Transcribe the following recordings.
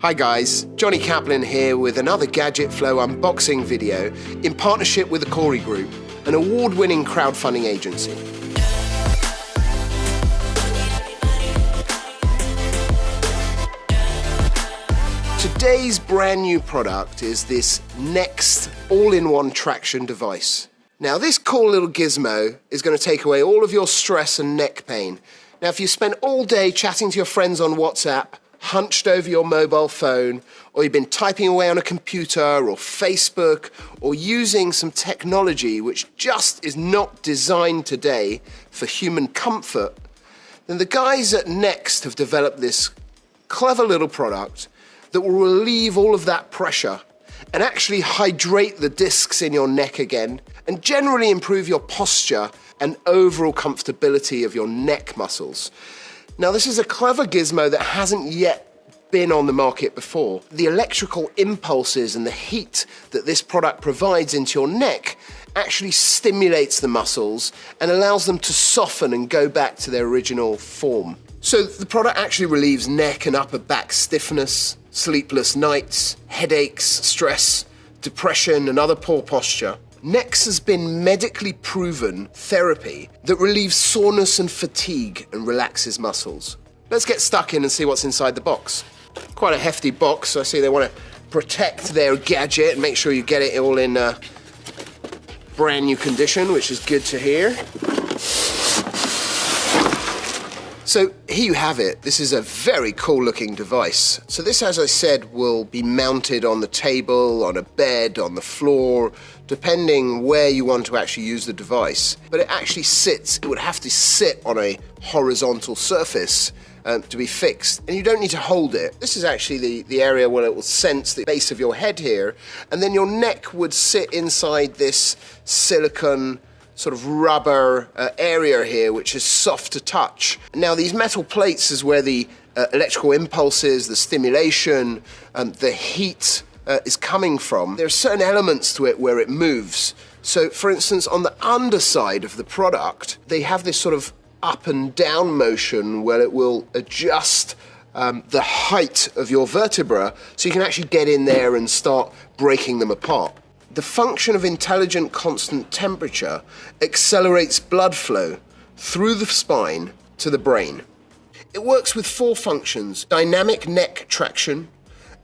Hi guys, Johnny Kaplan here with another Gadget Flow unboxing video in partnership with the Corey Group, an award-winning crowdfunding agency. Today's brand new product is this NEXX all-in-one traction device. Now this cool little gizmo is going to take away all of your stress and neck pain. Now if you spend all day chatting to your friends on WhatsApp, hunched over your mobile phone, or you've been typing away on a computer or Facebook, or using some technology which just is not designed today for human comfort, then the guys at NEXX have developed this clever little product that will relieve all of that pressure and actually hydrate the discs in your neck again and generally improve your posture and overall comfortability of your neck muscles. Now this is a clever gizmo that hasn't yet been on the market before. The electrical impulses and the heat that this product provides into your neck actually stimulates the muscles and allows them to soften and go back to their original form. So the product actually relieves neck and upper back stiffness, sleepless nights, headaches, stress, depression and other poor posture. NEXX has been medically proven therapy that relieves soreness and fatigue and relaxes muscles. Let's get stuck in and see what's inside the box. Quite a hefty box. I see they want to protect their gadget and make sure you get it all in brand new condition, which is good to hear. So here you have it. This is a very cool looking device. So this, as I said, will be mounted on the table, on a bed, on the floor, depending where you want to actually use the device. But it actually sits, it would have to sit on a horizontal surface to be fixed. And you don't need to hold it. This is actually the area where it will sense the base of your head here. And then your neck would sit inside this silicone sort of rubber area here, which is soft to touch. Now these metal plates is where the electrical impulses, the stimulation, the heat is coming from. There are certain elements to it where it moves. So for instance, on the underside of the product, they have this sort of up and down motion where it will adjust the height of your vertebra so you can actually get in there and start breaking them apart. The function of intelligent constant temperature accelerates blood flow through the spine to the brain. It works with 4 functions: dynamic neck traction,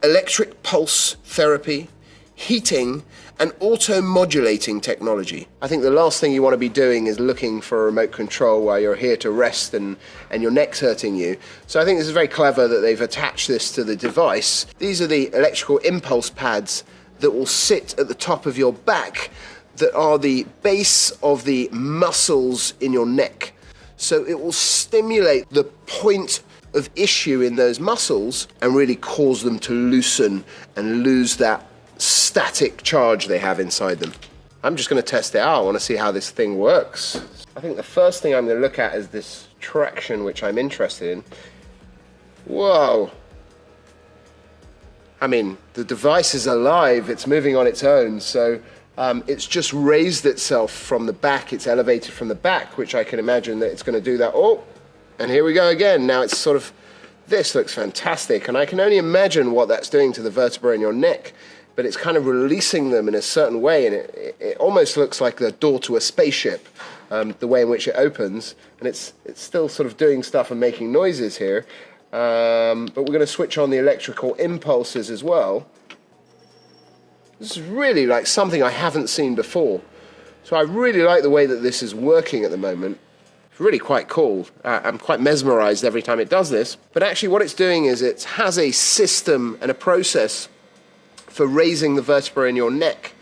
electric pulse therapy, heating, and auto-modulating technology. I think the last thing you want to be doing is looking for a remote control while you're here to rest and your neck's hurting you. So I think this is very clever that they've attached this to the device. These are the electrical impulse pads that will sit at the top of your back that are the base of the muscles in your neck. So it will stimulate the point of issue in those muscles and really cause them to loosen and lose that static charge they have inside them. I'm just going to test it out. I want to see how this thing works. I think the first thing I'm going to look at is this traction, which I'm interested in. Whoa. I mean, the device is alive, it's moving on its own, so it's just raised itself from the back, it's elevated from the back, which I can imagine that it's going to do that. Oh, and here we go again. Now it's sort of, this looks fantastic, and I can only imagine what that's doing to the vertebrae in your neck, but it's kind of releasing them in a certain way, and it almost looks like the door to a spaceship, the way in which it opens, and it's still sort of doing stuff and making noises here. But we're going to switch on the electrical impulses as well. This is really like something I haven't seen before. So I really like the way that this is working at the moment. It's really quite cool. I'm quite mesmerized every time it does this. But actually what it's doing is it has a system and a process for raising the vertebra in your neck.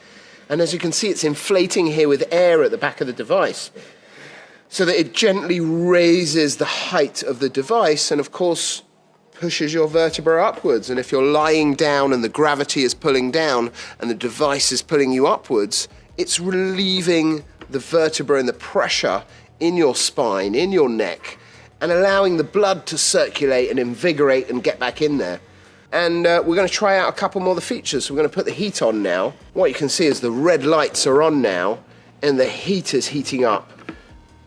And as you can see, it's inflating here with air at the back of the device, so that it gently raises the height of the device and of course pushes your vertebra upwards. And if you're lying down and the gravity is pulling down and the device is pulling you upwards, it's relieving the vertebra and the pressure in your spine, in your neck, and allowing the blood to circulate and invigorate and get back in there. And we're going to try out a couple more of the features. So we're going to put the heat on now. What you can see is the red lights are on now and the heat is heating up.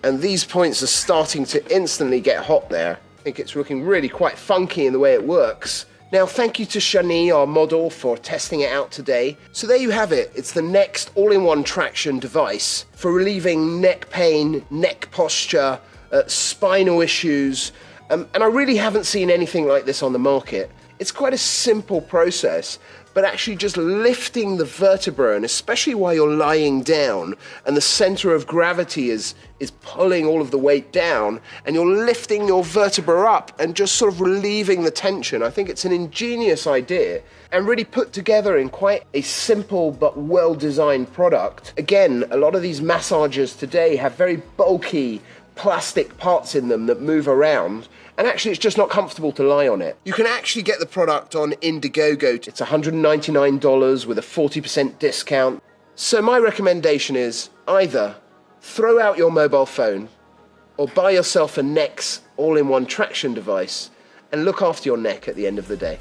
And these points are starting to instantly get hot there. I think it's looking really quite funky in the way it works. Now, thank you to Shani, our model, for testing it out today. So there you have it. It's the NEXX all-in-one traction device for relieving neck pain, neck posture, spinal issues, and I really haven't seen anything like this on the market. It's quite a simple process, but actually just lifting the vertebra, and especially while you're lying down and the center of gravity is pulling all of the weight down, and you're lifting your vertebra up and just sort of relieving the tension. I think it's an ingenious idea and really put together in quite a simple but well-designed product. Again, a lot of these massagers today have very bulky plastic parts in them that move around, and actually it's just not comfortable to lie on it. You can actually get the product on Indiegogo. It's $199 with a 40% discount. So my recommendation is either throw out your mobile phone or buy yourself a NEXX all-in-one traction device and look after your neck at the end of the day.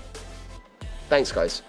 Thanks, guys.